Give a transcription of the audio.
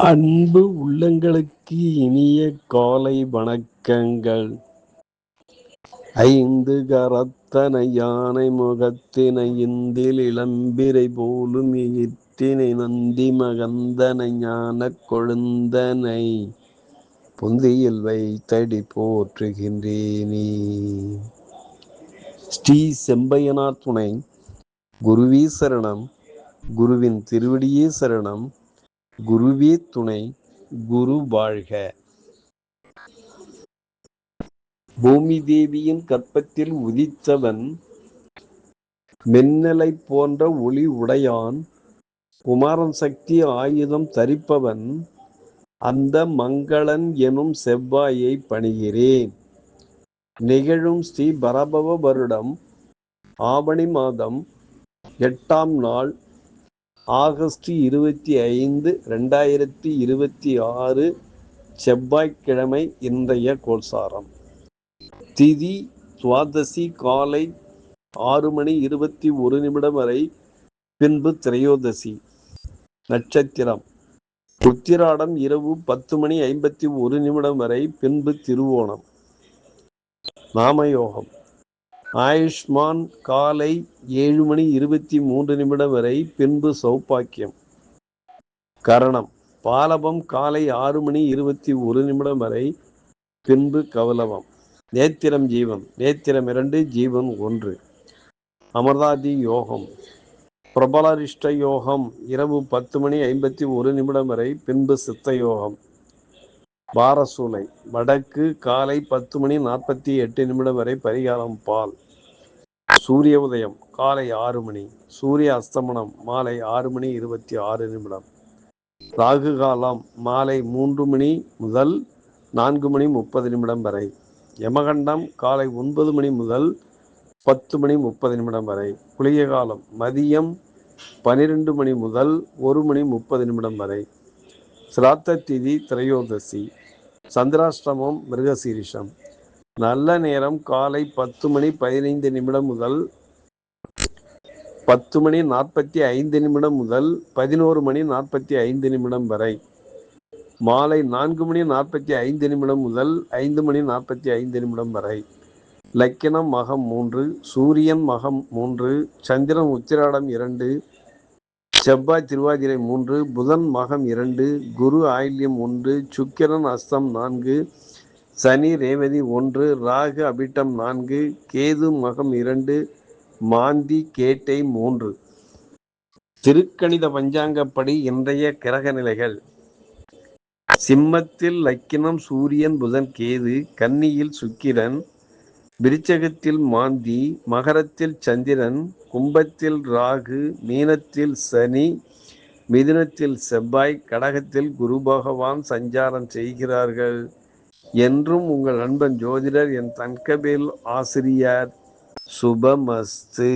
அன்பு உள்ளங்களுக்கு இனிய காலை வணக்கங்கள். ஐந்து கரத்தனை யானை முகத்தினை இந்தில் இளம்பிரை போலும் எயிற்றினை நந்தி மகந்தனை ஞான கொழுந்தனை பொந்தியில் வைத்தடி போற்றுகின்றேனே. ஸ்ரீ செம்பையனார் துணை. குருவே சரணம். குருவின் திருவடியே சரணம். குருவே துணை. குரு வாழ்க. பூமி தேவியின் கற்பத்தில் உதித்தவன், மென்னலை போன்ற ஒளி உடையான், குமாரன் சக்தி ஆயுதம் தரிப்பவன், அந்த மங்களன் எனும் செவ்வாயை பணிகிறேன். நிகழும் ஸ்ரீ பரபவ வருடம் ஆவணி மாதம் 8ஆம் நாள் ஆகஸ்ட் 25, 2026 செவ்வாய்க்கிழமை. இன்றைய கோல்சாரம். திதி துவாதசி காலை 6:21 வரை, பின்பு திரையோதசி. நட்சத்திரம் உத்திராடம் இரவு 10:51 வரை, பின்பு திருவோணம். நாமயோகம் ஆயுஷ்மான் காலை 7:23 வரை, பின்பு சௌபாக்கியம். கரணம் பாலபம் காலை 6:21 வரை, பின்பு கௌலவம். நேத்திரம் ஜீவன். நேத்திரம் 2, ஜீவன் 1. அமர்தாதி யோகம் பிரபலரிஷ்ட யோகம் இரவு 10:51 வரை, பின்பு சித்த யோகம். பாரசூலை வடக்கு காலை 10:48 வரை, பரிகாரம் பால். சூரிய உதயம் காலை 6 மணி. சூரிய அஸ்தமனம் மாலை 6:26. ராகு காலம் மாலை 3 முதல் 4:30 வரை. யமகண்டம் காலை 9 முதல் 10:30 வரை. குளிய காலம் மதியம் 12 முதல் 1:30 வரை. சிராத்த திதி திரையோதசி. சந்திராஷ்டமம் மிருகசீரிஷம். நல்ல நேரம் காலை 10:15 முதல் 10:45 முதல் 11:45 வரை. மாலை 4:45 முதல் 5:45 வரை. லக்கினம் மகம் 3, சூரியன் மகம் 3, சந்திரன் உத்திராடம் 2, செவ்வாய் திருவாதிரை 3, புதன் மகம் 2, குரு ஆயில்யம் 1, சுக்கிரன் அஸ்தம் 4, சனி ரேவதி 1, ராகு அபிட்டம் 4, கேது மகம் 2, மாந்தி கேட்டை 3. திருக்கணித பஞ்சாங்கப்படி இன்றைய கிரக நிலைகள். சிம்மத்தில் லக்கினம் சூரியன் புதன் கேது, கன்னியில் சுக்கிரன், விருச்சகத்தில் மாந்தி, மகரத்தில் சந்திரன், கும்பத்தில் ராகு, மீனத்தில் சனி, மிதுனத்தில் செவ்வாய், கடகத்தில் குரு பகவான் சஞ்சாரம் செய்கிறார்கள். என்றும் உங்கள் நண்பன் ஜோதிடர் என் தங்கவேல் ஆசிரியர். சுபமஸ்து.